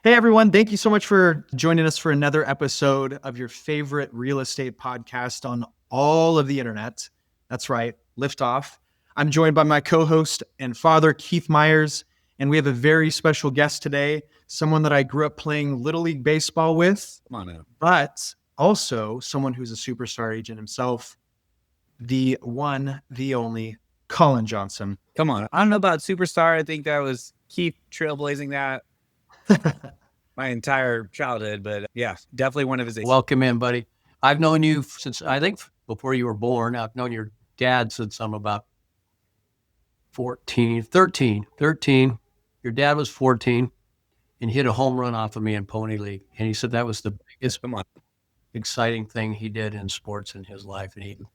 Hey everyone, thank you so much for joining us for another episode of your favorite real estate podcast on all of the internet. That's right, Liftoff. I'm joined by my co-host and father, Keith Myers, and we have a very special guest today, someone that I grew up playing Little League Baseball with, Come on now. but also someone who's a superstar agent himself, the one, the only, Collin Johnson. Come on. I don't know about superstar. I think that was Keith trailblazing that my entire childhood, but yeah, definitely one of his. Welcome in, buddy. I've known you since, I think, before you were born. I've known your dad since I'm about 13. Your dad was 14 and hit a home run off of me in Pony League. And he said that was the biggest exciting thing he did in sports in his life. And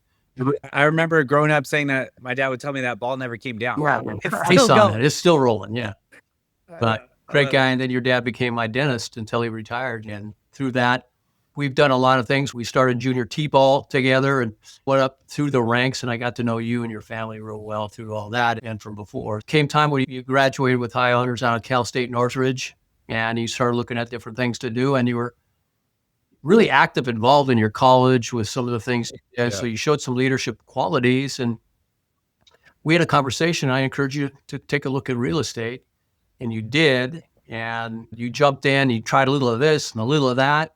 I remember growing up saying that my dad would tell me that ball never came down. Yeah, it's still rolling, yeah. But great guy. And then your dad became my dentist until he retired. And through that, we've done a lot of things. We started junior T-ball together and went up through the ranks. And I got to know you and your family real well through all that. And from before, came time when you graduated with high honors out of Cal State Northridge. And you started looking at different things to do. And you were really active, involved in your college with some of the things. Yeah. So you showed some leadership qualities. And we had a conversation. I encouraged you to take a look at real estate. And you did, and you jumped in, you tried a little of this and a little of that.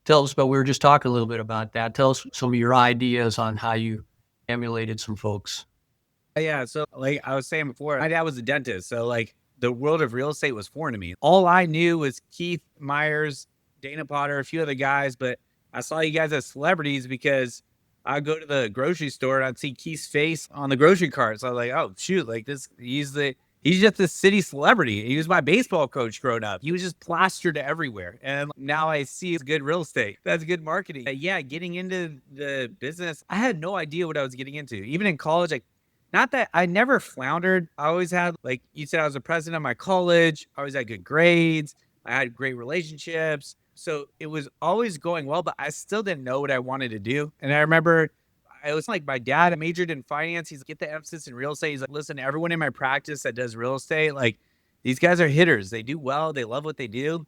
Tell us about, we were just talking a little bit about that. Tell us some of your ideas on how you emulated some folks. Yeah, so like I was saying before, my dad was a dentist. So like the world of real estate was foreign to me. All I knew was Keith Myers, Dana Potter, a few other guys, but I saw you guys as celebrities because I'd go to the grocery store and I'd see Keith's face on the grocery cart. So I was like, oh, shoot, like this, he's just a city celebrity. He was my baseball coach growing up. He was just plastered everywhere. And now I see it's good real estate. That's good marketing. Yeah, getting into the business, I had no idea what I was getting into. Even in college, like, not that I never floundered. I always had, like you said, I was the president of my college. I always had good grades. I had great relationships. So it was always going well, but I still didn't know what I wanted to do. And I remember it was like my dad majored in finance. He's like, get the emphasis in real estate. He's like, listen, everyone in my practice that does real estate, like these guys are hitters. They do well. They love what they do.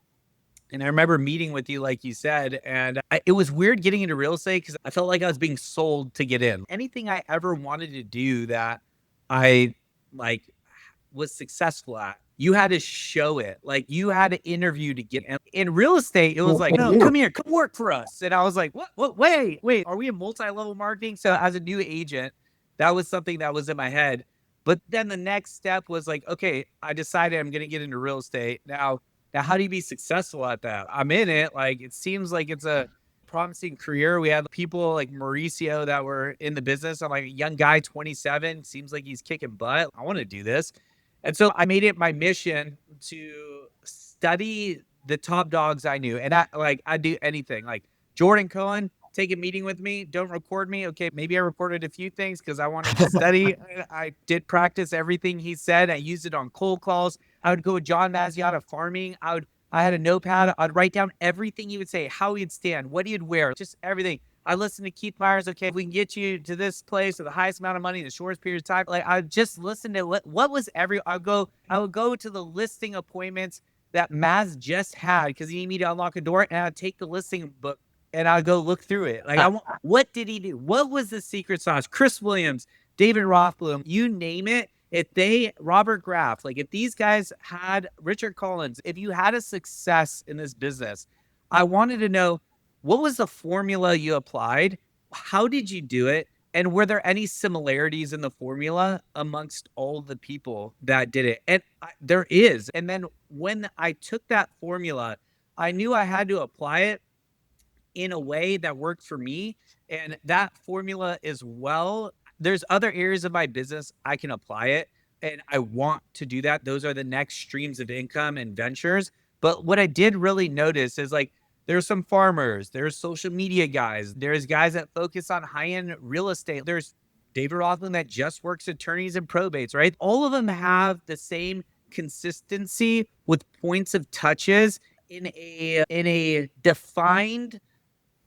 And I remember meeting with you, like you said, and it was weird getting into real estate because I felt like I was being sold to get in. Anything I ever wanted to do that I like was successful at, you had to show it. Like you had to interview to get in real estate. It was like, no, come here, come work for us. And I was like, what, wait, are we in multi-level marketing? So as a new agent, that was something that was in my head. But then the next step was like, okay, I decided I'm going to get into real estate. Now, how do you be successful at that? I'm in it. Like, it seems like it's a promising career. We had people like Mauricio that were in the business. I'm like a young guy, 27, seems like he's kicking butt. I want to do this. And so I made it my mission to study the top dogs I knew. And I'd do anything. Like Jordan Cohen, take a meeting with me. Don't record me. Okay, maybe I recorded a few things because I wanted to study. I did practice everything he said. I used it on cold calls. I would go with John Mazziata farming. I had a notepad. I'd write down everything he would say, how he'd stand, what he'd wear, just everything. I listened to Keith Myers. Okay, if we can get you to this place with the highest amount of money in the shortest period of time, like I just listened to what was I would go to the listing appointments that Maz just had because he needed me to unlock a door, and I'd take the listing book and I'd go look through it. Like, what did he do? What was the secret sauce? Chris Williams, David Rothblum, you name it. Robert Graff, like if these guys had Richard Collins, if you had a success in this business, I wanted to know, what was the formula you applied? How did you do it? And were there any similarities in the formula amongst all the people that did it? And there is. And then when I took that formula, I knew I had to apply it in a way that worked for me. And that formula is there's other areas of my business I can apply it. And I want to do that. Those are the next streams of income and ventures. But what I did really notice is like, there's some farmers, there's social media guys, there's guys that focus on high-end real estate. There's David Rothblum that just works attorneys and probates, right? All of them have the same consistency with points of touches in a defined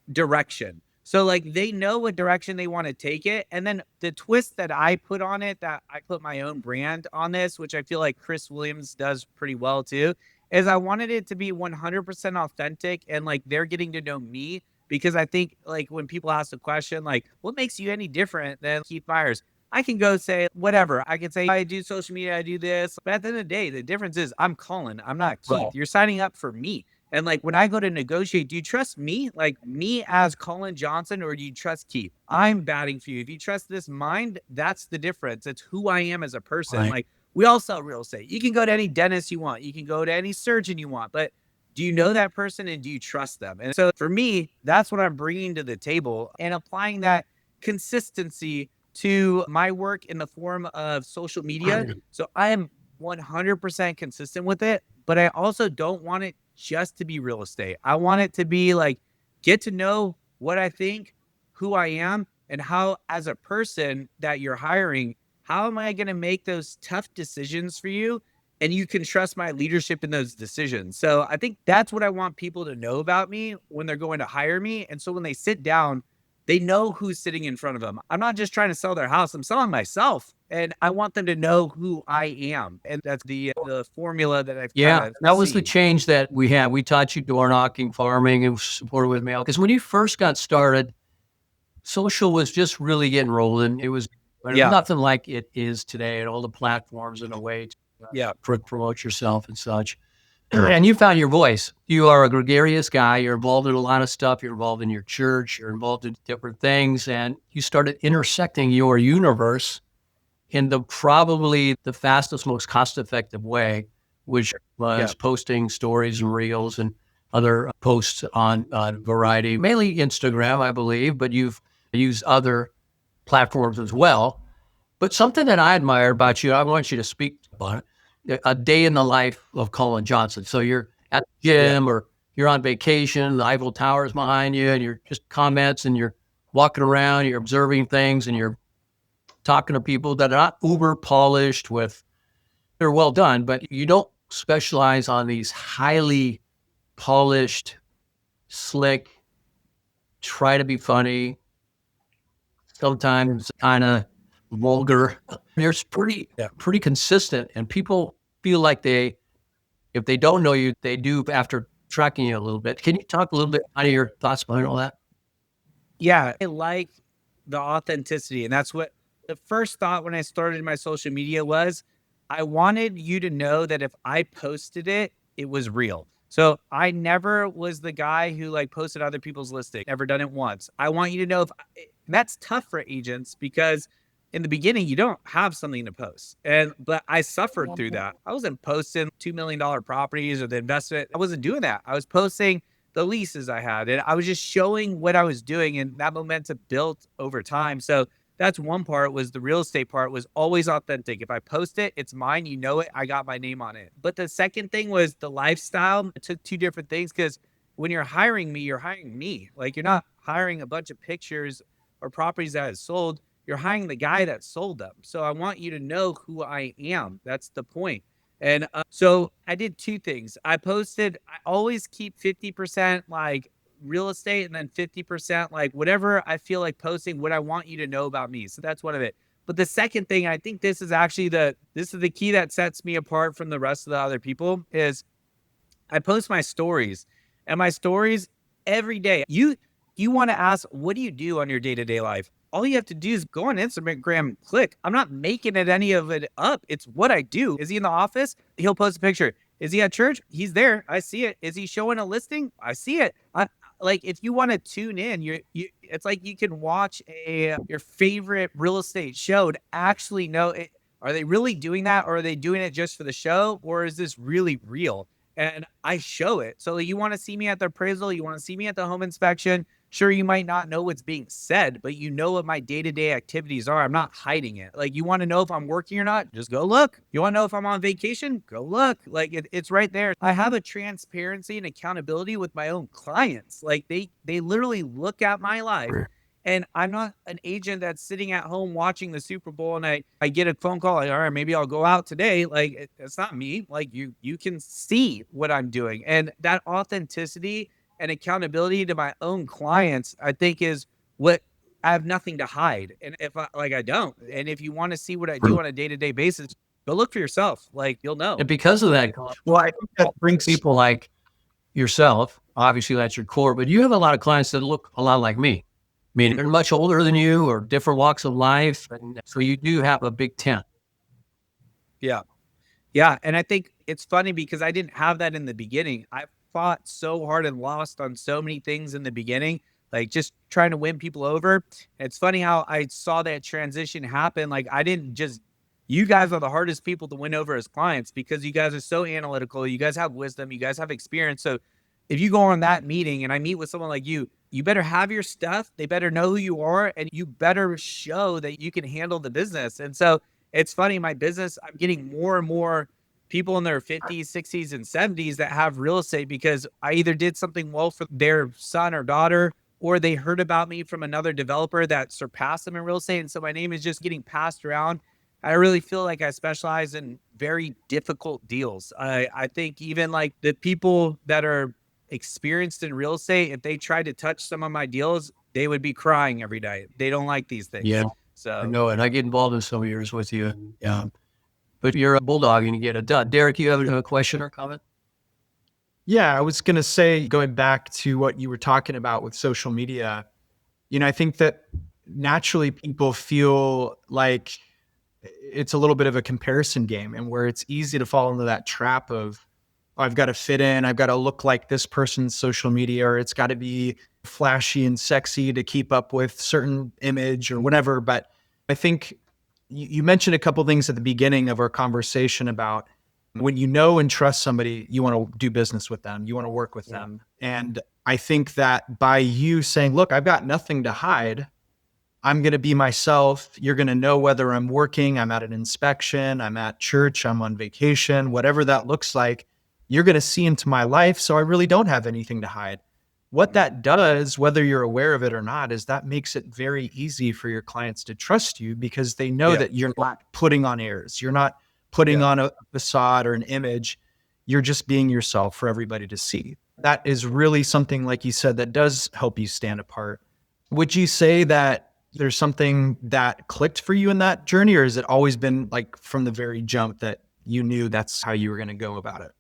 direction. So like they know what direction they want to take it. And then the twist that I put on it, that I put my own brand on this, which I feel like Chris Williams does pretty well too, is I wanted it to be 100% authentic and like they're getting to know me. Because I think like when people ask the question, like, what makes you any different than Keith Myers? I can go say whatever. I can say I do social media, I do this. But at the end of the day, the difference is I'm Collin. I'm not Keith. Right. You're signing up for me. And like when I go to negotiate, do you trust me? Like me as Collin Johnson, or do you trust Keith? I'm batting for you. If you trust this mind, that's the difference. It's who I am as a person. Right. Like we all sell real estate. You can go to any dentist you want. You can go to any surgeon you want. But do you know that person and do you trust them? And so for me, that's what I'm bringing to the table and applying that consistency to my work in the form of social media. So I am 100% consistent with it, but I also don't want it just to be real estate. I want it to be like, get to know what I think, who I am, and how as a person that you're hiring, how am I going to make those tough decisions for you? And you can trust my leadership in those decisions. So I think that's what I want people to know about me when they're going to hire me. And so when they sit down, they know who's sitting in front of them. I'm not just trying to sell their house. I'm selling myself. And I want them to know who I am. And that's the formula that I've Yeah, that was the seen. change that we had. We taught you door knocking, farming, and supported with mail. Because when you first got started, social was just really getting rolling. It was Yeah. nothing like it is today, and all the platforms and a way to Yeah. promote yourself and such. And you found your voice. You are a gregarious guy. You're involved in a lot of stuff. You're involved in your church. You're involved in different things. And you started intersecting your universe in probably the fastest, most cost-effective way, which was posting stories and reels and other posts on variety, mainly Instagram, I believe, but you've used other platforms as well. But something that I admire about you, I want you to speak about it, a day in the life of Collin Johnson. So you're at the gym or you're on vacation, the Eiffel Tower is behind you, and you're just comments and you're walking around, you're observing things, and you're talking to people that are not uber polished they're well done, but you don't specialize on these highly polished, slick, try to be funny, sometimes kind of vulgar. You're pretty consistent, and people feel like if they don't know you, they do after tracking you a little bit. Can you talk a little bit out of your thoughts behind all that? Yeah, I like the authenticity. And that's what the first thought when I started my social media was I wanted you to know that if I posted it, it was real. So I never was the guy who like posted other people's listing, never done it once. I want you to know that's tough for agents because in the beginning, you don't have something to post. But I suffered through that. I wasn't posting $2 million properties or the investment. I wasn't doing that. I was posting the leases I had, and I was just showing what I was doing, and that momentum built over time. So that's one part. Was the real estate part was always authentic. If I post it, it's mine. You know it. I got my name on it. But the second thing was the lifestyle. I took two different things because when you're hiring me, you're hiring me. Like you're not hiring a bunch of pictures or properties that is sold. You're hiring the guy that sold them. So I want you to know who I am. That's the point. And so I did two things. I always keep 50% like real estate and then 50% like whatever I feel like posting, what I want you to know about me. So that's one of it. But the second thing, I think this is the key that sets me apart from the rest of the other people is I post my stories, and my stories every day. You want to ask, what do you do on your day-to-day life? All you have to do is go on Instagram, click. I'm not making any of it up. It's what I do. Is he in the office? He'll post a picture. Is he at church? He's there. I see it. Is he showing a listing? I see it. Like if you want to tune in, it's like you can watch your favorite real estate show to actually know are they really doing that, or are they doing it just for the show, or is this really real? And I show it. So you want to see me at the appraisal, you want to see me at the home inspection. Sure, you might not know what's being said, but you know what my day-to-day activities are. I'm not hiding it. Like you want to know if I'm working or not, just go look. You want to know if I'm on vacation? Go look. Like it's right there. I have a transparency and accountability with my own clients. Like they literally look at my life. And I'm not an agent that's sitting at home watching the Super Bowl and I get a phone call like, all right, maybe I'll go out today. Like it's not me. Like you can see what I'm doing. And that authenticity and accountability to my own clients, I think is what I have nothing to hide. And if I don't, and if you want to see what I do on a day-to-day basis, go look for yourself. Like, you'll know. And because of that, Well, I think that brings people like yourself, obviously that's your core, but you have a lot of clients that look a lot like me. I mean, they're much older than you or different walks of life. And so you do have a big tent. Yeah. Yeah. And I think it's funny because I didn't have that in the beginning. I fought so hard and lost on so many things in the beginning, like just trying to win people over. And it's funny how I saw that transition happen. Like, I didn't just, you guys are the hardest people to win over as clients because you guys are so analytical. You guys have wisdom. You guys have experience. So if you go on that meeting and I meet with someone like you better have your stuff. They better know who you are, and you better show that you can handle the business. And so it's funny, my business, I'm getting more and more people in their 50s, 60s, and 70s that have real estate because I either did something well for their son or daughter, or they heard about me from another developer that surpassed them in real estate. And so my name is just getting passed around. I really feel like I specialize in very difficult deals. I think even like the people that are experienced in real estate, if they tried to touch some of my deals, they would be crying every day. They don't like these things. Yeah. So I know it. I get involved in some of yours with you. Yeah. But you're a bulldog and you get it done. Derek, you have a question or comment? Yeah, I was going to say, going back to what you were talking about with social media, I think that naturally people feel like it's a little bit of a comparison game, and where it's easy to fall into that trap of, oh, I've got to fit in, I've got to look like this person's social media, or it's got to be flashy and sexy to keep up with certain image or whatever. But I think you mentioned a couple things at the beginning of our conversation about when you know and trust somebody, you want to do business with them, you want to work with them. And I think that by you saying, look, I've got nothing to hide, I'm going to be myself. You're going to know whether I'm working, I'm at an inspection, I'm at church, I'm on vacation, whatever that looks like, you're going to see into my life. So I really don't have anything to hide. What that does, whether you're aware of it or not, is that makes it very easy for your clients to trust you because they know that you're not putting on airs. You're not putting on a facade or an image. You're just being yourself for everybody to see. That is really something, like you said, that does help you stand apart. Would you say that there's something that clicked for you in that journey, or has it always been like from the very jump that you knew that's how you were going to go about it?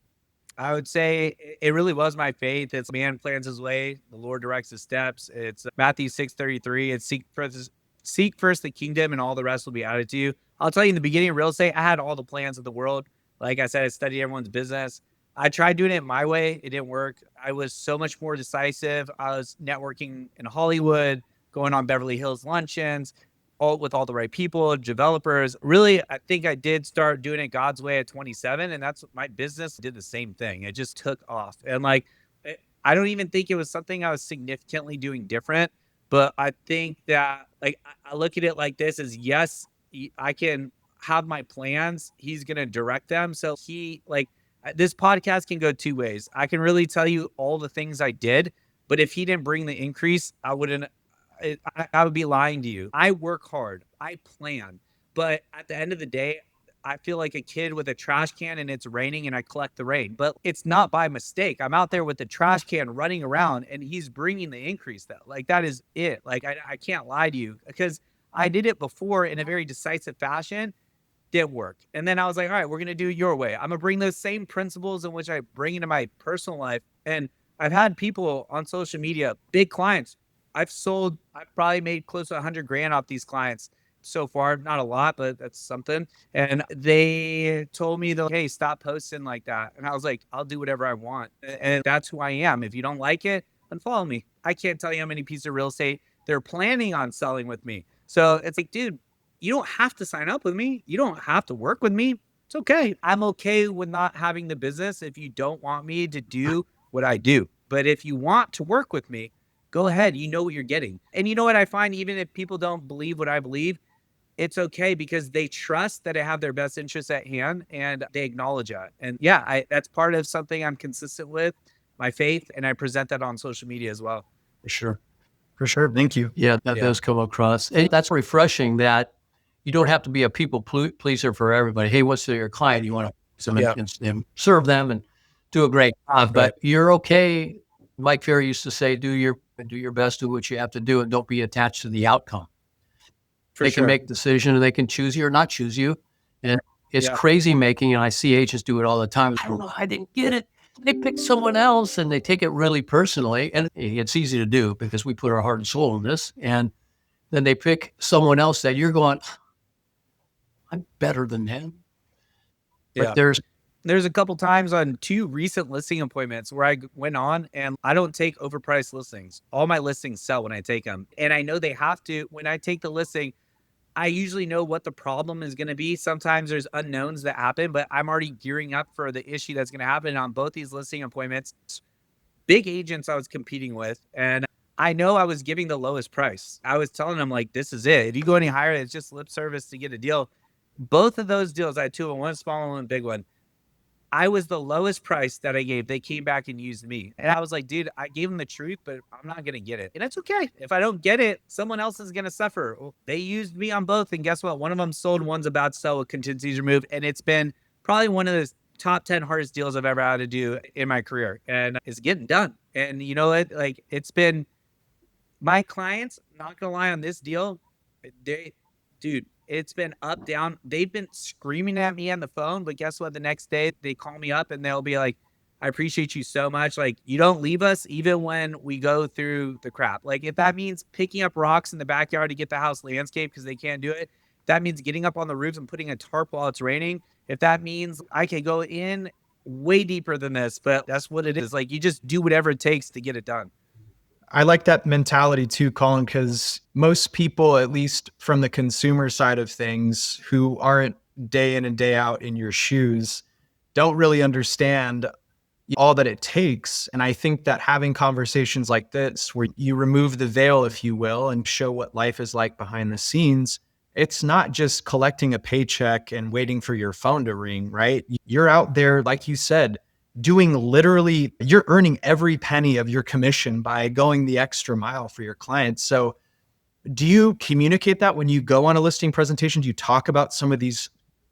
I would say it really was my faith. It's man plans his way, the Lord directs his steps. It's Matthew 6:33. It's seek first the kingdom and all the rest will be added to you. I'll tell you, in the beginning of real estate, I had all the plans of the world. Like I said, I studied everyone's business. I tried doing it my way. It didn't work. I was so much more decisive. I was networking in Hollywood, going on Beverly Hills luncheons, all with all the right people, developers. Really, I think I did start doing it God's way at 27, and that's my business did the same thing. It just took off. And like, I don't even think it was something I was significantly doing different, but I think that like, I look at it like this is, yes, I can have my plans. He's going to direct them. So this podcast can go two ways. I can really tell you all the things I did, but if he didn't bring the increase, I would be lying to you. I work hard. I plan. But at the end of the day, I feel like a kid with a trash can and it's raining and I collect the rain. But it's not by mistake. I'm out there with the trash can running around and he's bringing the increase though. Like that is it. Like I can't lie to you because I did it before in a very decisive fashion. Didn't work. And then I was like, all right, we're going to do it your way. I'm going to bring those same principles in which I bring into my personal life. And I've had people on social media, big clients, I've probably made close to 100 grand off these clients so far. Not a lot, but that's something. And they told me, hey, stop posting like that. And I was like, I'll do whatever I want. And that's who I am. If you don't like it, unfollow me. I can't tell you how many pieces of real estate they're planning on selling with me. So it's like, dude, you don't have to sign up with me. You don't have to work with me. It's okay. I'm okay with not having the business if you don't want me to do what I do. But if you want to work with me, go ahead. You know what you're getting. And you know what I find, even if people don't believe what I believe, it's okay because they trust that I have their best interests at hand and they acknowledge that. And yeah, that's part of something I'm consistent with, my faith, and I present that on social media as well. For sure. For sure. Thank you. Yeah, that does come across. And that's refreshing that you don't have to be a people pleaser for everybody. Hey, what's your client? You want to serve them and do a great job, but you're okay Mike Ferry used to say, do your best, do what you have to do, and don't be attached to the outcome. For They sure. can make decisions, and they can choose you or not choose you. And it's Yeah. crazy making, and I see agents do it all the time. I don't know, I didn't get it. They pick someone else, and they take it really personally. And it's easy to do because we put our heart and soul in this. And then they pick someone else that you're going, I'm better than him. Yeah. But There's a couple times on 2 recent listing appointments where I went on and I don't take overpriced listings. All my listings sell when I take them. And I know they have to. When I take the listing, I usually know what the problem is going to be. Sometimes there's unknowns that happen, but I'm already gearing up for the issue that's going to happen on both these listing appointments. Big agents I was competing with, and I know I was giving the lowest price. I was telling them, like, this is it. If you go any higher, it's just lip service to get a deal. Both of those deals, I had 2 of them, one small and one big one. I was the lowest price that I gave. They came back and used me. And I was like, dude, I gave them the truth, but I'm not going to get it. And it's okay. If I don't get it, someone else is going to suffer. Well, they used me on both. And guess what? One of them sold, one's about to sell with contingencies removed. And it's been probably one of the top 10 hardest deals I've ever had to do in my career. And it's getting done. And you know what? Like, it's been my clients, not going to lie on this deal, dude, it's been up, down. They've been screaming at me on the phone, but guess what? The next day they call me up and they'll be like, I appreciate you so much. Like, you don't leave us even when we go through the crap. Like, if that means picking up rocks in the backyard to get the house landscaped because they can't do it, that means getting up on the roofs and putting a tarp while it's raining. If that means I can go in way deeper than this, but that's what it is. Like, you just do whatever it takes to get it done. I like that mentality too, Collin, because most people, at least from the consumer side of things, who aren't day in and day out in your shoes, don't really understand all that it takes. And I think that having conversations like this, where you remove the veil, if you will, and show what life is like behind the scenes, it's not just collecting a paycheck and waiting for your phone to ring, right? You're out there, like you said, you're earning every penny of your commission by going the extra mile for your clients. So do you communicate that when you go on a listing presentation? Do you talk about some of these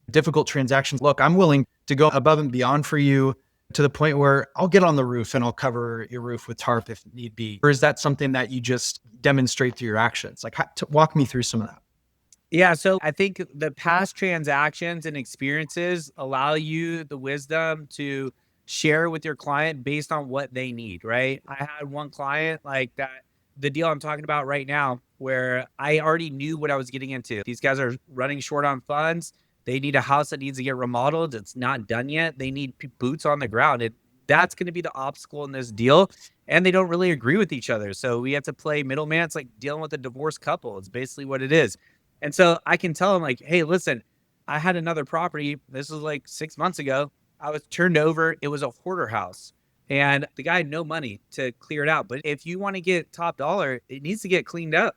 difficult transactions? Look, I'm willing to go above and beyond for you to the point where I'll get on the roof and I'll cover your roof with tarp if need be. Or is that something that you just demonstrate through your actions? Like, walk me through some of that. Yeah, so I think the past transactions and experiences allow you the wisdom to share with your client based on what they need, right? I had one client like that, the deal I'm talking about right now, where I already knew what I was getting into. These guys are running short on funds. They need a house that needs to get remodeled. It's not done yet. They need boots on the ground. That's going to be the obstacle in this deal. And they don't really agree with each other. So we have to play middleman. It's like dealing with a divorced couple. It's basically what it is. And so I can tell them, like, hey, listen, I had another property. This was like 6 months ago. I was turned over. It was a hoarder house. And the guy had no money to clear it out. But if you want to get top dollar, it needs to get cleaned up.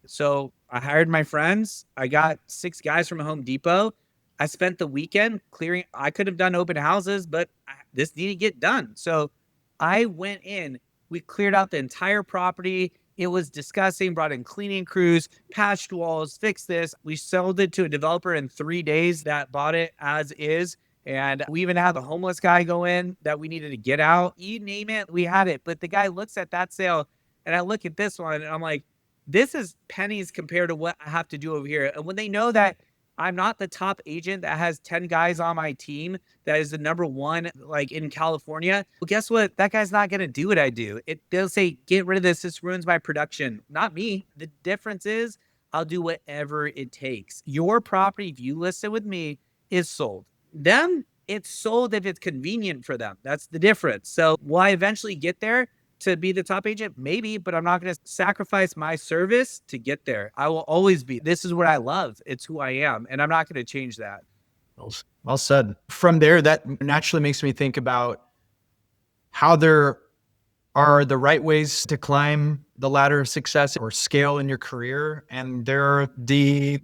So I hired my friends. I got 6 guys from Home Depot. I spent the weekend clearing. I could have done open houses, but this needed to get done. So I went in. We cleared out the entire property. It was disgusting, brought in cleaning crews, patched walls, fixed this. We sold it to a developer in 3 days that bought it as is. And we even had the homeless guy go in that we needed to get out. You name it, we had it. But the guy looks at that sale and I look at this one and I'm like, this is pennies compared to what I have to do over here. And when they know that I'm not the top agent that has 10 guys on my team that is the number one, like in California, well, guess what? That guy's not going to do what I do. They'll say, get rid of this. This ruins my production. Not me. The difference is I'll do whatever it takes. Your property, if you list it with me, is sold. Them, it's sold if it's convenient for them. That's the difference. So will I eventually get there to be the top agent? Maybe, but I'm not going to sacrifice my service to get there. I will always be. This is what I love. It's who I am. And I'm not going to change that. Well said. From there, that naturally makes me think about how there are the right ways to climb the ladder of success or scale in your career. And there are the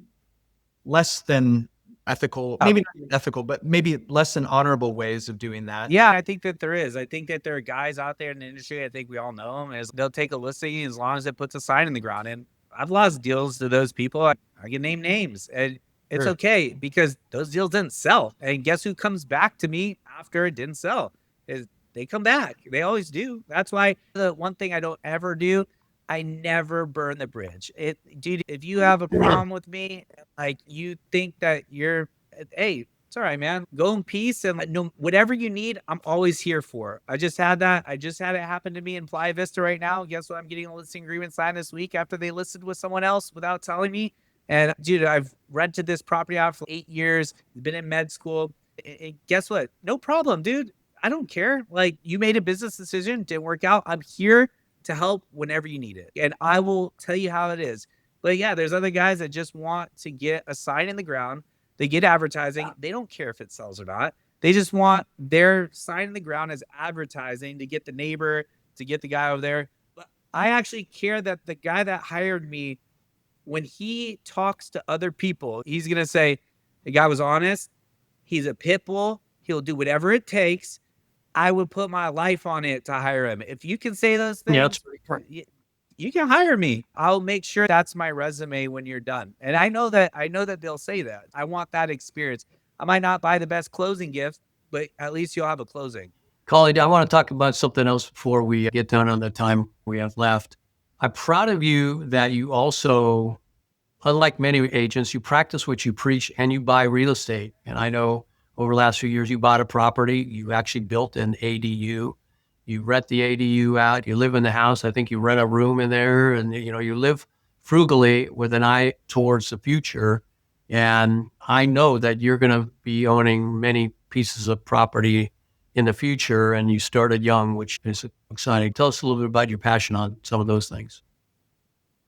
less than ethical, maybe not ethical, but maybe less than honorable ways of doing that. Yeah, I think that there is. I think that there are guys out there in the industry. I think we all know them. Is they'll take a listing as long as it puts a sign in the ground. And I've lost deals to those people. I can name names, and it's okay because those deals didn't sell. And guess who comes back to me after it didn't sell? Is they come back. They always do. That's why the one thing I don't ever do, I never burn the bridge. Dude, if you have a problem with me, like you think that hey, it's all right, man. Go in peace and no, whatever you need, I'm always here for. I just had that. I just had it happen to me in Playa Vista right now. Guess what? I'm getting a listing agreement signed this week after they listed with someone else without telling me. And dude, I've rented this property out for 8 years, been in med school. And guess what? No problem, dude. I don't care. Like, you made a business decision, didn't work out. I'm here to help whenever you need it. And I will tell you how it is. But yeah, there's other guys that just want to get a sign in the ground. They get advertising. They don't care if it sells or not. They just want their sign in the ground as advertising to get the neighbor, to get the guy over there. But I actually care that the guy that hired me, when he talks to other people, he's going to say, the guy was honest. He's a pit bull. He'll do whatever it takes. I would put my life on it to hire him. If you can say those things, you can hire me. I'll make sure that's my resume when you're done. And I know that they'll say that. I want that experience. I might not buy the best closing gift, but at least you'll have a closing. Collin, I want to talk about something else before we get done on the time we have left. I'm proud of you that you also, unlike many agents, you practice what you preach and you buy real estate. And I know over the last few years, you bought a property, you actually built an ADU, you rent the ADU out, you live in the house. I think you rent a room in there and, you live frugally with an eye towards the future. And I know that you're going to be owning many pieces of property in the future, and you started young, which is exciting. Tell us a little bit about your passion on some of those things.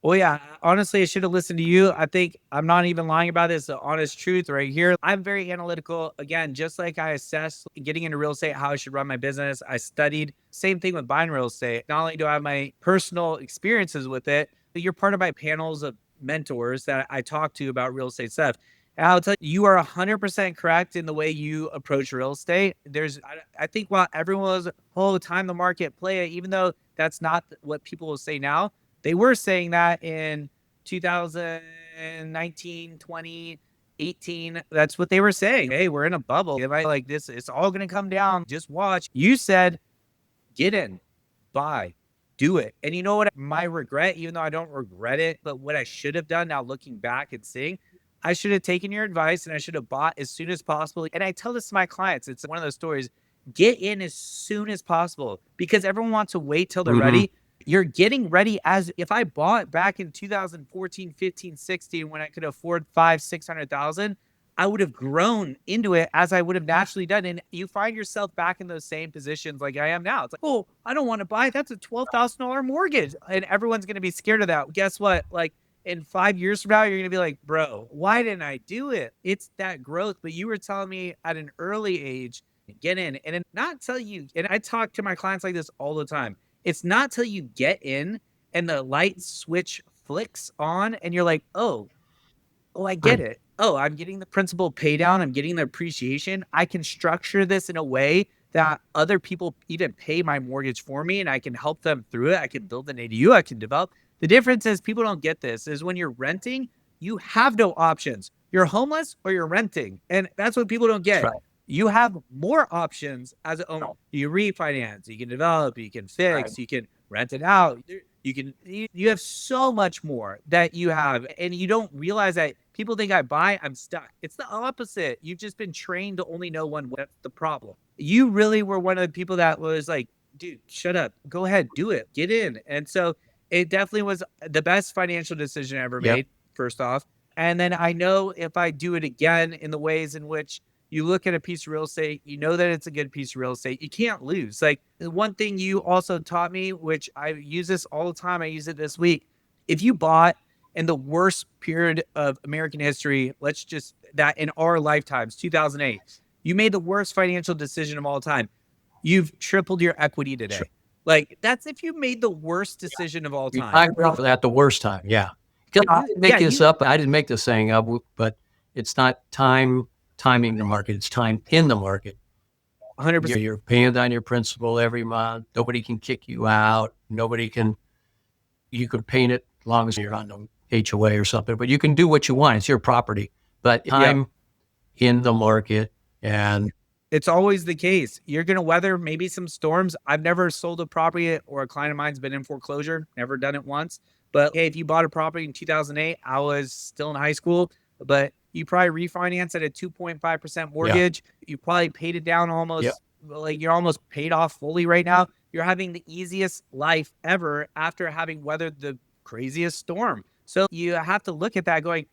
Well, yeah, honestly, I should have listened to you. I think I'm not even lying about this. The honest truth right here. I'm very analytical. Again, just like I assessed getting into real estate, how I should run my business. I studied. Same thing with buying real estate. Not only do I have my personal experiences with it, but you're part of my panels of mentors that I talk to about real estate stuff. And I'll tell you, you are 100% correct in the way you approach real estate. I think while everyone was, time the market, play it, even though that's not what people will say now, they were saying that in 2019, 20, 18. That's what they were saying. Hey, we're in a bubble. If I like this, it's all going to come down. Just watch. You said, get in, buy, do it. And you know what? My regret, even though I don't regret it, but what I should have done now looking back and seeing, I should have taken your advice and I should have bought as soon as possible. And I tell this to my clients. It's one of those stories. Get in as soon as possible because everyone wants to wait till they're ready. You're getting ready as if I bought back in 2014, 15, 16, when I could afford $500,000-$600,000, I would have grown into it as I would have naturally done. And you find yourself back in those same positions like I am now. It's like, oh, I don't want to buy. That's a $12,000 mortgage. And everyone's going to be scared of that. Guess what? Like in 5 years from now, you're going to be like, bro, why didn't I do it? It's that growth. But you were telling me at an early age, get in and not tell you. And I talk to my clients like this all the time. It's not till you get in and the light switch flicks on and you're like, oh, I get it. Oh, I'm getting the principal pay down. I'm getting the appreciation. I can structure this in a way that other people even pay my mortgage for me and I can help them through it. I can build an ADU. I can develop. The difference is people don't get this is when you're renting, you have no options. You're homeless or you're renting. And that's what people don't get. Right. You have more options as an owner. You refinance, you can develop, you can fix, you can rent it out. You have so much more that you have. And you don't realize that people think I buy, I'm stuck. It's the opposite. You've just been trained to only know one way. That's the problem. You really were one of the people that was like, dude, shut up. Go ahead, do it. Get in. And so it definitely was the best financial decision I ever made, first off. And then I know if I do it again in the ways in which you look at a piece of real estate, you know that it's a good piece of real estate. You can't lose. Like the one thing you also taught me, which I use this all the time. I use it this week. If you bought in the worst period of American history, let's just that in our lifetimes, 2008, you made the worst financial decision of all time. You've tripled your equity today. Sure. Like that's if you made the worst decision of all time. I agree for that. The worst time. Yeah. I didn't make this up. I didn't make this saying up, but it's not timing the market. It's time in the market. 100%. You're paying down your principal every month. Nobody can kick you out. You could paint it as long as you're on the HOA or something, but you can do what you want. It's your property, but time in the market. And It's always the case. You're going to weather maybe some storms. I've never sold a property or a client of mine's been in foreclosure, never done it once. But hey, if you bought a property in 2008, I was still in high school, but you probably refinanced at a 2.5% mortgage. You probably paid it down almost, like you're almost paid off fully right now. You're having the easiest life ever after having weathered the craziest storm. So you have to look at that going,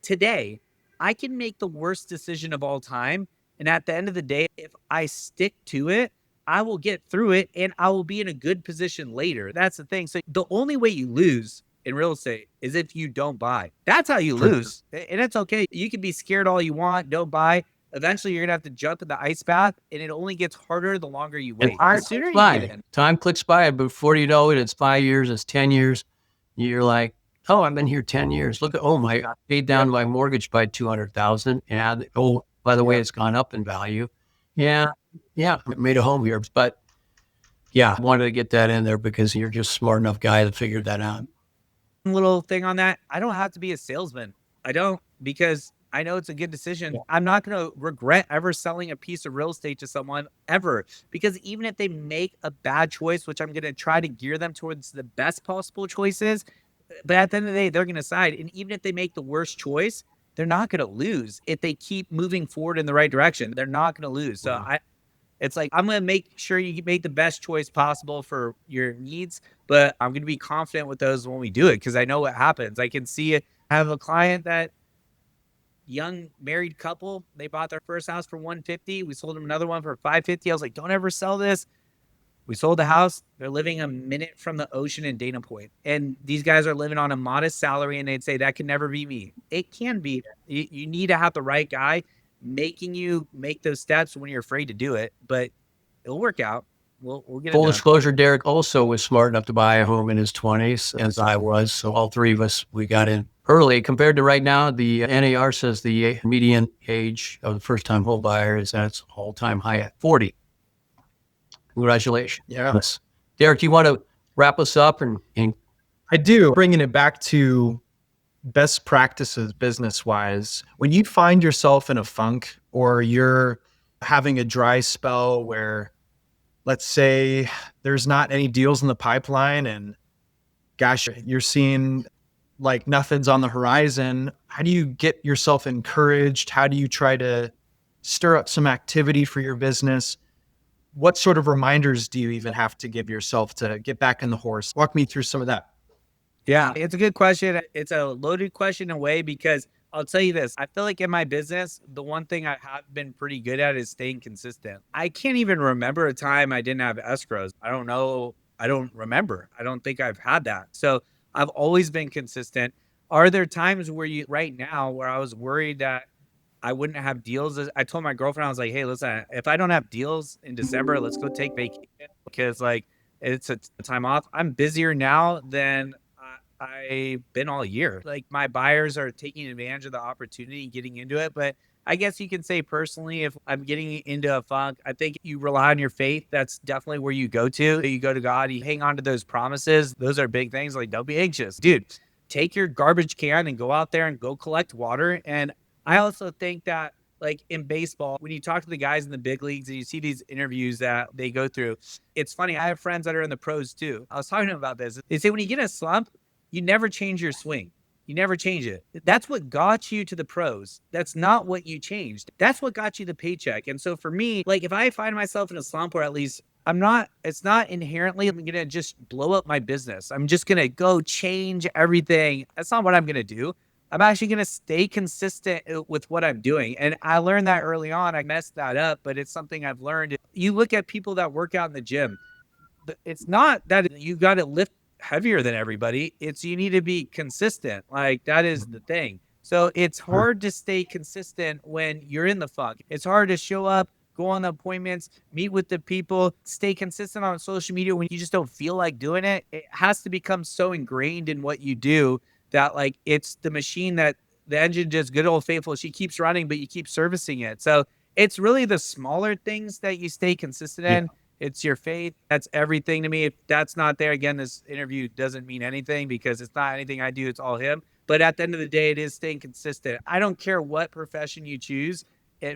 today, I can make the worst decision of all time. And at the end of the day, if I stick to it, I will get through it and I will be in a good position later. That's the thing. So the only way you lose in real estate is if you don't buy. That's how you lose. And it's okay. You can be scared all you want, don't buy. Eventually, you're going to have to jump in the ice bath, and it only gets harder the longer you wait. The sooner you get in. Time clicks by. Before you know it, it's 5 years, it's 10 years. You're like, oh, I've been here 10 years. Look at, I paid down my mortgage by $200,000. And by the way, it's gone up in value. Yeah, I made a home here. But yeah, I wanted to get that in there because you're just a smart enough guy to figure that out. Little thing on that, I don't have to be a salesman. I don't, because I know it's a good decision. I'm not going to regret ever selling a piece of real estate to someone ever, because even if they make a bad choice, which I'm going to try to gear them towards the best possible choices, but at the end of the day, they're going to decide. And even if they make the worst choice, they're not going to lose. If they keep moving forward in the right direction, they're not going to lose. So it's like, I'm going to make sure you make the best choice possible for your needs, but I'm going to be confident with those when we do it, because I know what happens. I can see it. I have a client that young married couple, they bought their first house for $150. We sold them another one for $550. I was like, don't ever sell this. We sold the house. They're living a minute from the ocean in Dana Point. And these guys are living on a modest salary, and they'd say, that can never be me. It can be. You need to have the right guy making you make those steps when you're afraid to do it, but it'll work out. We'll get it Full done. disclosure, Derek also was smart enough to buy a home in his 20s, as I was. So all three of us, we got in early. Compared to right now, the NAR says the median age of the first-time home buyer is at its all-time high at 40. Congratulations. Yes. Derek, do you want to wrap us up? And I do. Bringing it back to best practices business-wise, when you find yourself in a funk or you're having a dry spell where, let's say, there's not any deals in the pipeline and gosh, you're seeing like nothing's on the horizon, how do you get yourself encouraged? How do you try to stir up some activity for your business? What sort of reminders do you even have to give yourself to get back in the horse? Walk me through some of that. Yeah, it's a good question. It's a loaded question in a way, because I'll tell you this. I feel like in my business, the one thing I have been pretty good at is staying consistent. I can't even remember a time I didn't have escrows. I don't know. I don't remember. I don't think I've had that. So I've always been consistent. Are there times where right now, where I was worried that I wouldn't have deals? I told my girlfriend, I was like, hey, listen, if I don't have deals in December, let's go take vacation, because like it's a time off. I'm busier now than I've been all year. Like my buyers are taking advantage of the opportunity, getting into it. But I guess you can say personally, if I'm getting into a funk, I think you rely on your faith. That's definitely where you go to. You go to God, you hang on to those promises. Those are big things. Like, don't be anxious. Dude, take your garbage can and go out there and go collect water. And I also think that, like in baseball, when you talk to the guys in the big leagues and you see these interviews that they go through, it's funny. I have friends that are in the pros too. I was talking to them about this. They say when you get a slump, you never change your swing. You never change it. That's what got you to the pros. That's not what you changed. That's what got you the paycheck. And so for me, like if I find myself in a slump where at least it's not inherently, I'm going to just blow up my business. I'm just going to go change everything. That's not what I'm going to do. I'm actually going to stay consistent with what I'm doing. And I learned that early on. I messed that up, but it's something I've learned. You look at people that work out in the gym. It's not that you got to lift heavier than everybody. It's you need to be consistent. Like that is the thing. So it's hard to stay consistent when you're in the funk. It's hard to show up, go on the appointments, meet with the people, stay consistent on social media when you just don't feel like doing it. It has to become so ingrained in what you do that like it's the machine that the engine just good old faithful. She keeps running, but you keep servicing it. So it's really the smaller things that you stay consistent in. It's your faith. That's everything to me. If that's not there, again, this interview doesn't mean anything because it's not anything I do. It's all him. But at the end of the day, it is staying consistent. I don't care what profession you choose,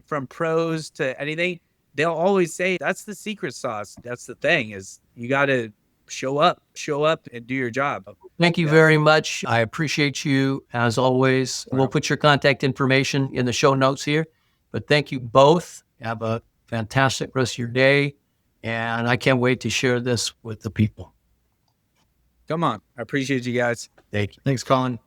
from pros to anything. they'll always say that's the secret sauce. That's the thing, is you got to show up and do your job. Thank you very much. I appreciate you as always. We'll put your contact information in the show notes here, but thank you both. Have a fantastic rest of your day. And I can't wait to share this with the people. Come on. I appreciate you guys. Thank you. Thanks, Collin.